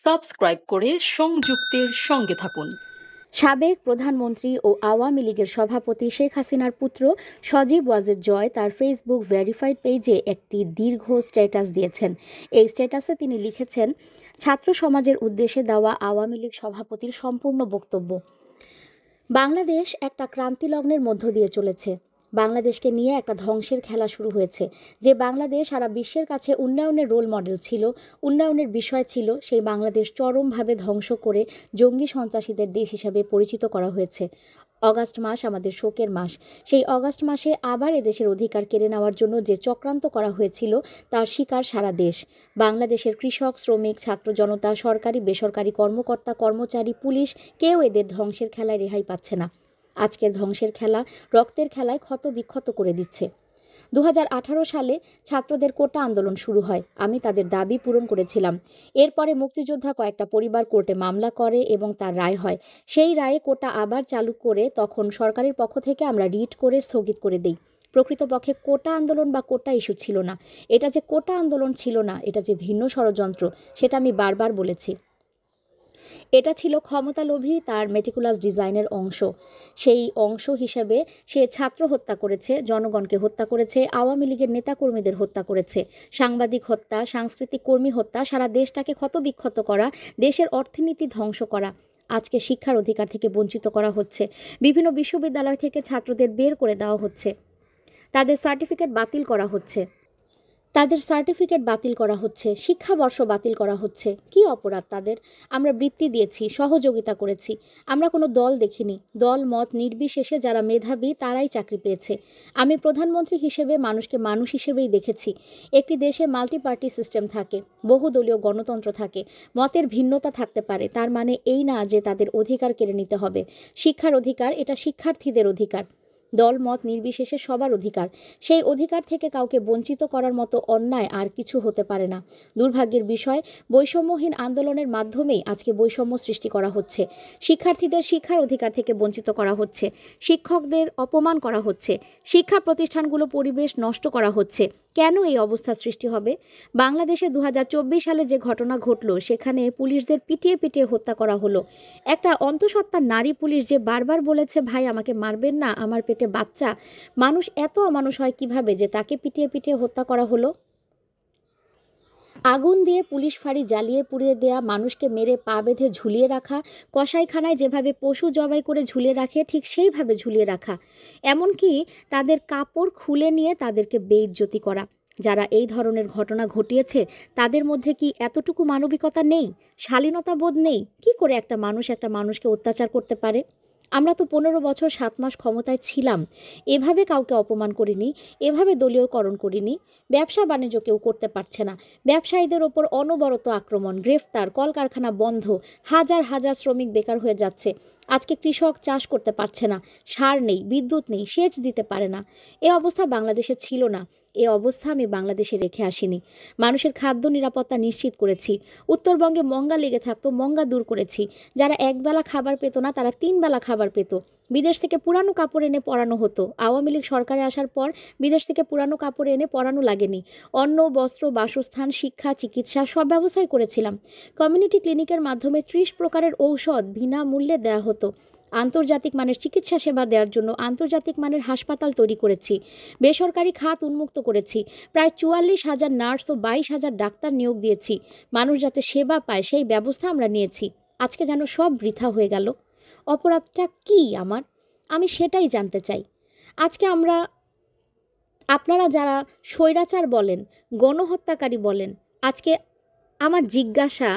Subscribe করে সংযুক্তের সঙ্গে থাকুন। সাবেক প্রধানমন্ত্রী ও আওয়ামী লীগের সভাপতি শেখ হাসিনার পুত্র সজীব ওয়াজেদ জয় তার ফেসবুক ভেরিফাইড পেজে একটি দীর্ঘ স্ট্যাটাস দিয়েছেন। এই স্ট্যাটাসে তিনি লিখেছেন, ছাত্র সমাজের উদ্দেশ্যে দেওয়া আওয়ামী লীগ সভাপতির সম্পূর্ণ বক্তব্য। বাংলাদেশ একটা ক্রান্তিলগ্নের মধ্য দিয়ে চলেছে। বাংলাদেশকে নিয়ে একটা ধ্বংসের খেলা শুরু হয়েছে। যে বাংলাদেশ সারা বিশ্বের কাছে উন্নয়নের রোল মডেল ছিল, উন্নয়নের বিষয় ছিল, সেই বাংলাদেশ চরমভাবে ধ্বংস করে জঙ্গি সন্ত্রাসীদের দেশ হিসাবে পরিচিত করা হয়েছে। অগাস্ট মাস আমাদের শোকের মাস। সেই অগাস্ট মাসে আবার এদেশের অধিকার কেড়ে নেওয়ার জন্য যে চক্রান্ত করা হয়েছিল তার শিকার সারা দেশ। বাংলাদেশের কৃষক, শ্রমিক, ছাত্র জনতা, সরকারি বেসরকারি কর্মকর্তা, কর্মচারী, পুলিশ, কেউ এদের ধ্বংসের খেলায় রেহাই পাচ্ছে না। আজকের ধ্বংসের খেলা রক্তের খেলায় ক্ষত বিক্ষত করে দিচ্ছে। 2018 সালে ছাত্রদের কোটা আন্দোলন শুরু হয়। আমি তাদের দাবি পূরণ করেছিলাম। এরপরে মুক্তিযোদ্ধা কয়েকটা পরিবার কোর্টে মামলা করে এবং তার রায় হয়। সেই রায়ে কোটা আবার চালু করে তখন সরকারের পক্ষ থেকে আমরা রিট করে স্থগিত করে দিই। প্রকৃতপক্ষে কোটা আন্দোলন বা কোটা ইস্যু ছিল না। এটা যে কোটা আন্দোলন ছিল না, এটা যে ভিন্ন ষড়যন্ত্র, সেটা আমি বারবার বলেছি। এটা ছিল ক্ষমতালোভী তার মেটিকুলাস ডিজাইনের অংশ। সেই অংশ হিসেবে সে ছাত্র হত্যা করেছে, জনগণকে হত্যা করেছে, আওয়ামী লীগের নেতাকর্মীদের হত্যা করেছে, সাংবাদিক হত্যা, সাংস্কৃতিক কর্মী হত্যা, সারা দেশটাকে ক্ষতবিক্ষত করা, দেশের অর্থনীতি ধ্বংস করা। আজকে শিক্ষার অধিকার থেকে বঞ্চিত করা হচ্ছে। বিভিন্ন বিশ্ববিদ্যালয় থেকে ছাত্রদের বের করে দেওয়া হচ্ছে। তাদের সার্টিফিকেট বাতিল করা হচ্ছে। শিক্ষাবর্ষ বাতিল করা হচ্ছে। কি অপরাধ তাদের? আমরা বৃত্তি দিয়েছি, সহযোগিতা করেছি। আমরা কোনো দল দেখিনি। দল মত নির্বিশেষে যারা মেধাবী তারাই চাকরি পেয়েছে। আমি প্রধানমন্ত্রী হিসেবে মানুষকে মানুষ হিসেবেই দেখেছি। একটি দেশে মাল্টি পার্টি সিস্টেম থাকে, বহুদলীয় গণতন্ত্র থাকে, মতের ভিন্নতা থাকতে পারে। তার মানে এই না যে তাদের অধিকার কেড়ে নিতে হবে। শিক্ষার অধিকার এটা শিক্ষার্থীদের অধিকার, দল মত নির্বিশেষে সবার অধিকার। সেই অধিকার থেকে কাউকে বঞ্চিত করার মতো অন্যায় আর কিছু হতে পারে না। দুর্ভাগ্যের বিষয়, বৈষম্যহীন আন্দোলনের মাধ্যমেই আজকে বৈষম্য সৃষ্টি করা হচ্ছে। শিক্ষার্থীদের শিক্ষার অধিকার থেকে বঞ্চিত করা হচ্ছে, শিক্ষকদের অপমান করা হচ্ছে, শিক্ষা প্রতিষ্ঠানগুলো পরিবেশ নষ্ট করা হচ্ছে। কেন এই অবস্থা সৃষ্টি হবে? বাংলাদেশে 2024 সালে যে ঘটনা ঘটল, সেখানে পুলিশদের পিটিয়ে পিটিয়ে হত্যা করা হলো। একটা অন্তঃসত্ত্বা নারী পুলিশ যে বারবার বলেছে, ভাই আমাকে মারবেন না, আমার পেটে বাচ্চা। মানুষ এত অমানুষ হয় কিভাবে যে তাকে পিটিয়ে পিটিয়ে হত্যা করা হলো? আগুন দিয়ে পুলিশ ফাঁড়ি জ্বালিয়ে পুড়িয়ে দেয়া, মানুষকে মেরে পা বেঁধে ঝুলিয়ে রাখা, কসাইখানায় যেভাবে পশু জবাই করে ঝুলিয়ে রাখে ঠিক সেইভাবে ঝুলিয়ে রাখা, এমনকি তাদের কাপড় খুলে নিয়ে তাদেরকে বেইজ্জতি করা। যারা এই ধরনের ঘটনা ঘটিয়েছে তাদের মধ্যে কি এতটুকু মানবিকতা নেই, শালীনতা বোধ নেই? কি করে একটা মানুষ একটা মানুষকে অত্যাচার করতে পারে? আমরা তো 15 বছর 7 মাস ক্ষমতায় ছিলাম। এভাবে কাউকে অপমান করিনি, এভাবে দলীয়করণ করিনি। ব্যবসা বাণিজ্য কেউ করতে পারছে না। ব্যবসায়ীদের ওপর অনবরত আক্রমণ, গ্রেফতার, কলকারখানা বন্ধ, হাজার হাজার শ্রমিক বেকার হয়ে যাচ্ছে। আজকে কৃষক চাষ করতে পারছে না, সার নেই, বিদ্যুৎ নেই, সেচ দিতে পারে না। এ অবস্থা বাংলাদেশে ছিল না। এ অবস্থা আমি বাংলাদেশে রেখে আসিনি। মানুষের খাদ্য নিরাপত্তা নিশ্চিত করেছি। উত্তরবঙ্গে মঙ্গা লেগে থাকতো, মঙ্গা দূর করেছি। যারা একবেলা খাবার পেত না তারা 3 বেলা খাবার পেত। বিদেশ থেকে পুরানো কাপড় এনে পরানো হতো। আওয়ামী লীগ সরকারে আসার পর বিদেশ থেকে পুরানো কাপড় এনে পরানো লাগেনি। অন্ন, বস্ত্র, বাসস্থান, শিক্ষা, চিকিৎসা সব ব্যবস্থাই করেছিলাম। কমিউনিটি ক্লিনিকের মাধ্যমে 30 প্রকারের ঔষধ বিনামূল্যে দেওয়া হতো। আন্তর্জাতিক মানের চিকিৎসা সেবা দেওয়ার জন্য আন্তর্জাতিক মানের হাসপাতাল তৈরি করেছি। বেসরকারি খাত উন্মুক্ত করেছি। প্রায় 44,000 নার্স ও 22,000 ডাক্তার নিয়োগ দিয়েছি। মানুষ যাতে সেবা পায় সেই ব্যবস্থা আমরা নিয়েছি। আজকে যেন সব বৃথা হয়ে গেল। অপরাধটা কি আমার? আমি সেটাই জানতে চাই। আজকে আপনারা যারা স্বৈরাচার বলেন, গণহত্যাকারী বলেন, আজকে আমার জিজ্ঞাসা,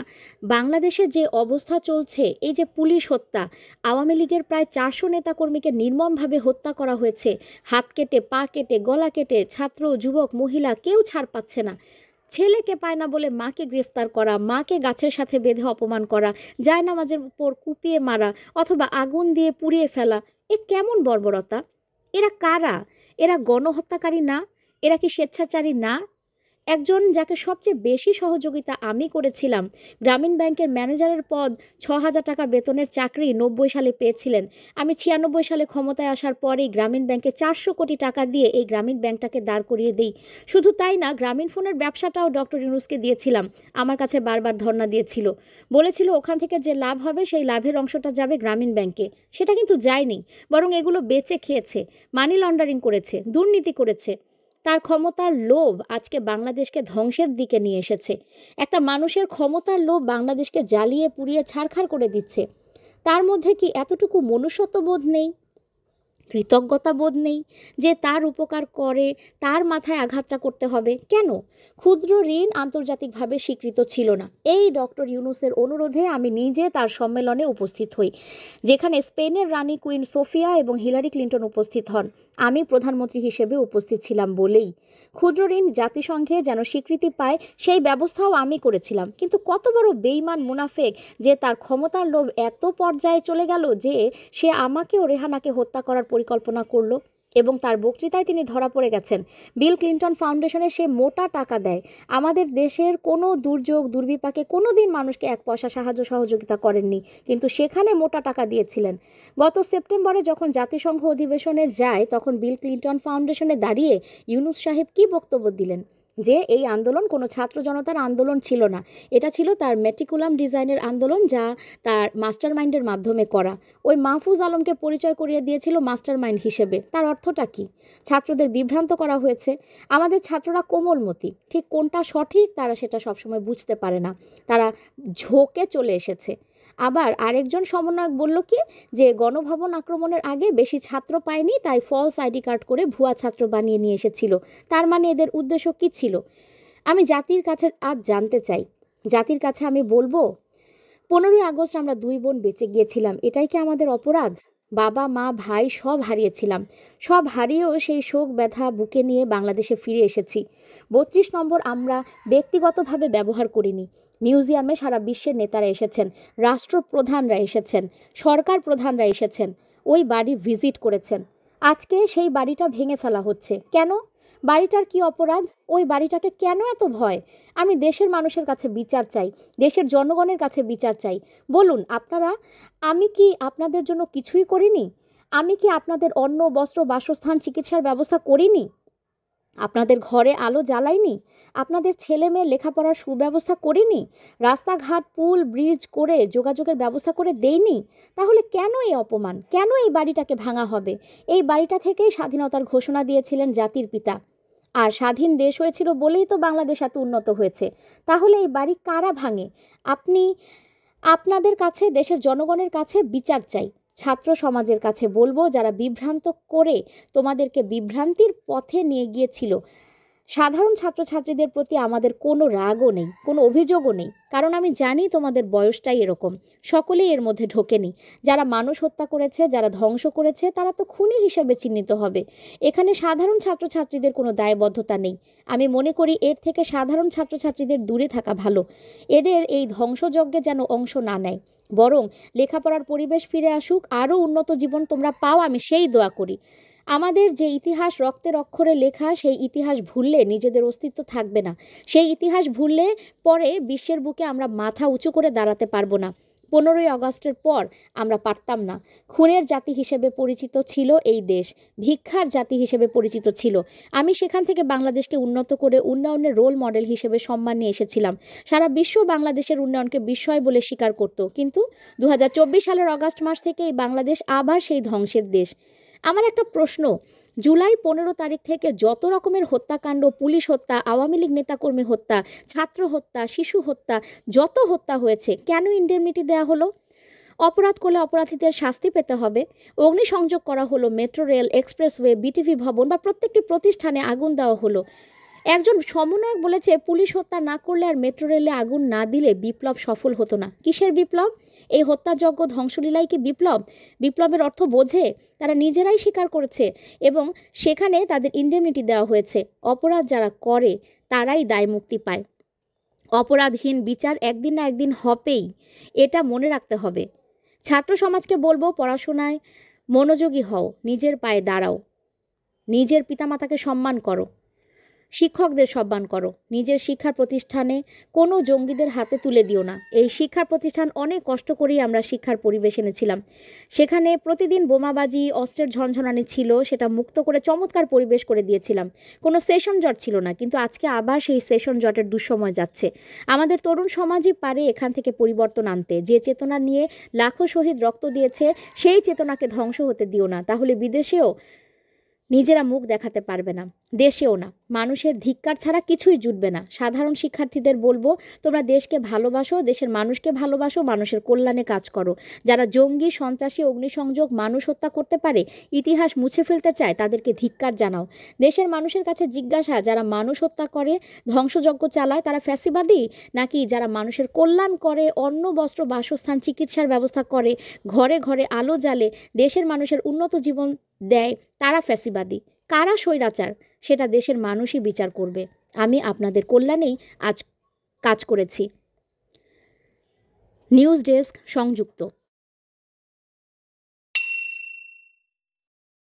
বাংলাদেশে যে অবস্থা চলছে, এই যে পুলিশ হত্যা, আওয়ামী লীগের প্রায় 400 নেতাকর্মীকে নির্মমভাবে হত্যা করা হয়েছে, হাত কেটে, পা কেটে, গলা কেটে, ছাত্র, যুবক, মহিলা কেউ ছাড় পাচ্ছে না। ছেলেকে পায় না বলে মাকে গ্রেফতার করা, মাকে গাছের সাথে বেঁধে অপমান করা, জায়নামাজের উপর কুপিয়ে মারা অথবা আগুন দিয়ে পুড়িয়ে ফেলা, এ কেমন বর্বরতা? এরা কারা? এরা গণহত্যাকারী না? এরা কি স্বেচ্ছাচারী না? একজন যাকে সবচেয়ে বেশি সহযোগিতা আমি করেছিলাম, গ্রামীণ ব্যাংকের ম্যানেজারের পদ, 6,000 টাকা বেতনের চাকরি 90 সালে পেয়েছিলেন। আমি 96 সালে ক্ষমতায় আসার পরেই গ্রামীণ ব্যাংকে 400 কোটি টাকা দিয়ে এই গ্রামীণ ব্যাংকটাকে দাঁড় করিয়ে দিই। শুধু তাই না, গ্রামীণ ফোনের ব্যবসাটাও ডক্টর ইউনূসকে দিয়েছিলাম। আমার কাছে বারবার ধর্ণা দিয়েছিল, বলেছিল ওখান থেকে যে লাভ হবে সেই লাভের অংশটা যাবে গ্রামীণ ব্যাংকে। সেটা কিন্তু যায়নি, বরং এগুলো বেচে খেয়েছে, মানি লন্ডারিং করেছে, দুর্নীতি করেছে। তার ক্ষমতার লোভ আজকে বাংলাদেশকে ধ্বংসের দিকে নিয়ে এসেছে। একটা মানুষের ক্ষমতার লোভ বাংলাদেশকে জ্বালিয়ে পুড়িয়ে ছারখার করে দিচ্ছে। তার মধ্যে কি এতটুকু মনুষ্যত্ববোধ নেই, কৃতজ্ঞতা বোধ নেই যে তার উপকার করে তার মাথায় আঘাতটা করতে হবে? কেন ক্ষুদ্র ঋণ আন্তর্জাতিকভাবে স্বীকৃত ছিল না? এই ডক্টর ইউনূসের অনুরোধে আমি নিজে তার সম্মেলনে উপস্থিত হই, যেখানে স্পেনের রানী কুইন সোফিয়া এবং হিলারি ক্লিন্টন উপস্থিত হন। আমি প্রধানমন্ত্রী হিসেবে উপস্থিত ছিলাম বলেই ক্ষুদ্র ঋণ জাতিসংঘে যেন স্বীকৃতি পায় সেই ব্যবস্থাও আমি করেছিলাম। কিন্তু কত বড় বেইমান মুনাফেক যে তার ক্ষমতার লোভ এত পর্যায়ে চলে গেল যে সে আমাকে ও রেহানাকে হত্যা করার পরিকল্পনা করলো। এবং তার বক্তৃতায় তিনি ধরা পড়ে গেছেন। বিল ক্লিন্টন ফাউন্ডেশনে সে মোটা টাকা দেয়। আমাদের দেশের কোনো দুর্যোগ দুর্বিপাকে কোনো দিন মানুষকে 1 পয়সা সাহায্য সহযোগিতা করেননি, কিন্তু সেখানে মোটা টাকা দিয়েছিলেন। গত সেপ্টেম্বরে যখন জাতিসংঘ অধিবেশনে যায়, তখন বিল ক্লিন্টন ফাউন্ডেশনে দাঁড়িয়ে ইউনূস সাহেব কী বক্তব্য দিলেন? যে এই আন্দোলন কোনো ছাত্র জনতার আন্দোলন ছিল না, এটা ছিল তার মেটিকুলাম ডিজাইনের আন্দোলন, যা তার মাস্টার মাইন্ডের মাধ্যমে করা। ওই মাহফুজ আলমকে পরিচয় করিয়ে দিয়েছিল মাস্টার মাইন্ড হিসেবে। তার অর্থটা কি? ছাত্রদের বিভ্রান্ত করা হয়েছে। আমাদের ছাত্ররা কোমলমতি, ঠিক কোনটা সঠিক তারা সেটা সবসময় বুঝতে পারে না, তারা ঝোঁকে চলে এসেছে। আবার আরেকজন সমন্বয়ক বলল কি যে গণভবন আক্রমণের আগে বেশি ছাত্র পায়নি, তাই ফলস আইডি কার্ড করে ভুয়া ছাত্র বানিয়ে নিয়ে এসেছিল। তার মানে এদের উদ্দেশ্য কী ছিল? আমি জাতির কাছে আজ জানতে চাই, জাতির কাছে আমি বলবো, 15ই আগস্ট আমরা 2 বোন বেঁচে গিয়েছিলাম, এটাই কি আমাদের অপরাধ? বাবা মা ভাই সব হারিয়েছিলাম, সব হারিয়েও সেই শোক ব্যথা বুকে নিয়ে বাংলাদেশে ফিরে এসেছি। 32 নম্বর আমরা ব্যক্তিগতভাবে ব্যবহার করিনি। মিউজিয়ামে সারা বিশ্বের নেতারা এসেছেন, রাষ্ট্রপ্রধানরা এসেছেন, সরকার প্রধানরা এসেছেন, ওই বাড়ি ভিজিট করেছেন। আজকে সেই বাড়িটা ভেঙে ফেলা হচ্ছে কেন? বাড়িটার কি অপরাধ? ওই বাড়িটাকে কেন এত ভয়? আমি দেশের মানুষের কাছে বিচার চাই, দেশের জনগণের কাছে বিচার চাই। বলুন আপনারা, আমি কি আপনাদের জন্য কিছুই করিনি? আমি কি আপনাদের অন্ন, বস্ত্র, বাসস্থান, চিকিৎসার ব্যবস্থা করিনি? আপনাদের ঘরে আলো জ্বালাইনি? আপনাদের ছেলে মেয়ের লেখাপড়ার সুব্যবস্থা করিনি? রাস্তাঘাট, পুল, ব্রিজ করে যোগাযোগের ব্যবস্থা করে দেইনি? তাহলে কেন এই অপমান? কেন এই বাড়িটাকে ভাঙা হবে? এই বাড়িটা থেকেই স্বাধীনতার ঘোষণা দিয়েছিলেন জাতির পিতা, আর স্বাধীন দেশ হয়েছিল বলেই তো বাংলাদেশ এত উন্নত হয়েছে। তাহলে এই বাড়ি কারা ভাঙে? আপনাদের কাছে, দেশের জনগণের কাছে বিচার চাই। ছাত্র সমাজের কাছে বলবো, যারা বিভ্রান্ত করে তোমাদেরকে বিভ্রান্তির পথে নিয়ে গিয়েছিল, সাধারণ ছাত্রছাত্রীদের প্রতি আমাদের কোনো রাগও নেই, কোনো অভিযোগও নেই, কারণ আমি জানি তোমাদের বয়সটাই এরকম। সকলেই এর মধ্যে ঢোকেনি। যারা মানুষ হত্যা করেছে, যারা ধ্বংস করেছে, তারা তো খুনি হিসেবে চিহ্নিত হবে। এখানে সাধারণ ছাত্রছাত্রীদের কোনো দায়বদ্ধতা নেই। আমি মনে করি এর থেকে সাধারণ ছাত্রছাত্রীদের দূরে থাকা ভালো। এদের এই ধ্বংসযজ্ঞে যেন অংশ না নেয়, বরং লেখাপড়ার পরিবেশ ফিরে আসুক, আরও উন্নত জীবন তোমরা পাও, আমি সেই দোয়া করি। আমাদের যে ইতিহাস রক্তের অক্ষরে লেখা, সেই ইতিহাস ভুললে নিজেদের অস্তিত্ব থাকবে না। সেই ইতিহাস ভুললে পরে বিশ্বের বুকে আমরা মাথা উঁচু করে দাঁড়াতে পারবো না। 15ই আগস্টের পর আমরা পারতাম না। খুনের জাতি হিসেবে পরিচিত ছিল এই দেশ, ভিক্ষার জাতি হিসেবে পরিচিত ছিল। আমি সেখান থেকে বাংলাদেশকে উন্নত করে উন্নয়নের রোল মডেল হিসেবে সম্মান নিয়ে এসেছিলাম। সারা বিশ্ব বাংলাদেশের উন্নয়নকে বিস্ময় বলে স্বীকার করত। কিন্তু 2024 সালের আগস্ট মাস থেকে এই বাংলাদেশ আবার সেই ধ্বংসের দেশ। আমার একটা প্রশ্ন, জুলাই 15 তারিখ থেকে যত রকমের হত্যাকাণ্ড, পুলিশ হত্যা, আওয়ামী লীগ নেতাকর্মী হত্যা, ছাত্র হত্যা, শিশু হত্যা, যত হত্যা হয়েছে, কেন ইন্ডেমনিটি দেওয়া হলো? অপরাধ করলে অপরাধীদের শাস্তি পেতে হবে। অগ্নিসংযোগ করা হলো, মেট্রো রেল, এক্সপ্রেসওয়ে, বিটিভি ভবন বা প্রত্যেকটি প্রতিষ্ঠানে আগুন দেওয়া হলো। একজন সমন্বয়ক বলেছে, পুলিশ হত্যা না করলে আর মেট্রো রেলে আগুন না দিলে বিপ্লব সফল হতো না। কিসের বিপ্লব? এই হত্যাযজ্ঞ ধ্বংসলীলাই কি বিপ্লব? বিপ্লবের অর্থ বোঝে? তারা নিজেরাই স্বীকার করেছে এবং সেখানে তাদের ইন্ডেমনিটি দেওয়া হয়েছে। অপরাধ যারা করে তারাই দায় মুক্তি পায়। অপরাধহীন বিচার একদিন না একদিন হবেই, এটা মনে রাখতে হবে। ছাত্র সমাজকে বলবো, পড়াশোনায় মনোযোগী হও, নিজের পায়ে দাঁড়াও, নিজের পিতামাতাকে সম্মান করো। শিক্ষকদের সম্মান করো, নিজের শিক্ষা প্রতিষ্ঠানে কোনো জঙ্গিদের হাতে তুলে দিও না। এই শিক্ষা প্রতিষ্ঠান অনেক কষ্ট করেই আমরা শিক্ষার পরিবেশ এনেছিলাম, সেখানে প্রতিদিন বোমাবাজি অস্ত্রের ঝনঝনানি ছিল, সেটা মুক্ত করে চমৎকার পরিবেশ করে দিয়েছিলাম, কোনো সেশন জট ছিল না। কিন্তু আজকে আবার সেই সেশন জটের দুঃসময় যাচ্ছে। আমাদের তরুণ সমাজই পারে এখান থেকে পরিবর্তন আনতে। যে চেতনা নিয়ে লাখো শহীদ রক্ত দিয়েছে সেই চেতনাকে ধ্বংস হতে দিও না, তাহলে বিদেশেও নিজেরা মুখ দেখাতে পারবে না, দেশেও না। মানুষের ধিক্কার ছাড়া কিছুই জুটবে না। সাধারণ শিক্ষার্থীদের বলবো, তোমরা দেশকে ভালোবাসো, দেশের মানুষকে ভালোবাসো, মানুষের কল্যাণে কাজ করো। যারা জঙ্গি, সন্ত্রাসী, অগ্নিসংযোগ, মানুষ হত্যা করতে পারে, ইতিহাস মুছে ফেলতে চায়, তাদেরকে ধিক্কার জানাও। দেশের মানুষের কাছে জিজ্ঞাসা, যারা মানুষ হত্যা করে, ধ্বংসযজ্ঞ চালায়, তারা ফ্যাসিবাদী, নাকি যারা মানুষের কল্যাণ করে, অন্ন, বস্ত্র, বাসস্থান, চিকিৎসার ব্যবস্থা করে, ঘরে ঘরে আলো জ্বালে, দেশের মানুষের উন্নত জীবন দেয়, তারা ফ্যাসিবাদী? কারা স্বৈরাচার, সেটা দেশের মানুষই বিচার করবে। আমি আপনাদের কল্যাণেই আজ কাজ করেছি। নিউজ ডেস্ক, সংযুক্ত।